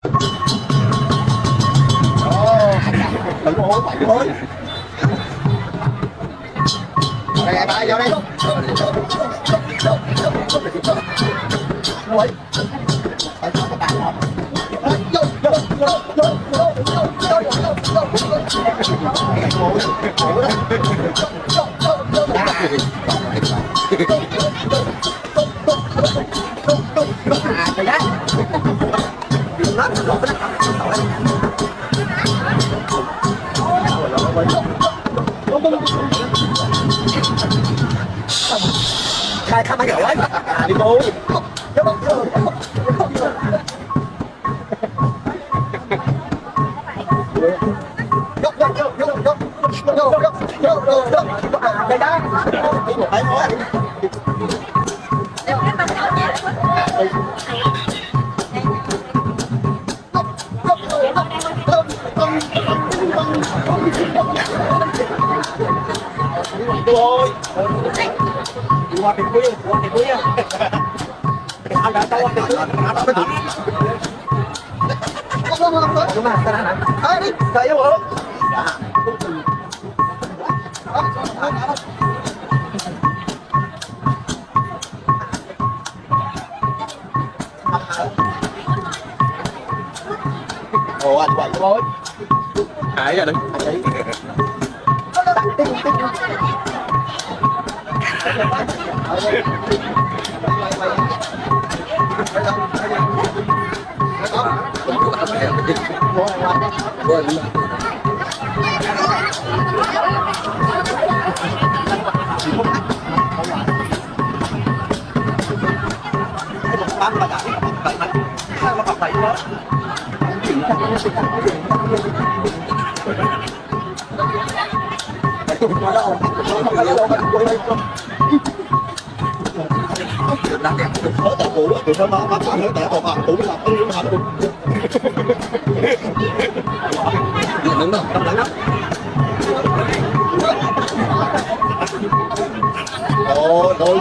Đừng có hối bảy mới. Đây ba vô đây. Khai khăm hay giỏi đi cô. Ôi qua tiền quý anh đã tao tiền quý chúng ta sẽ làm đi thấy không ồ anh quậy thôi hãy ra đi đang đẹp ở tại cũ thì nó bắt ở tại còn hàng cũ là không những hàng cũ đứng đâu không lắm rồi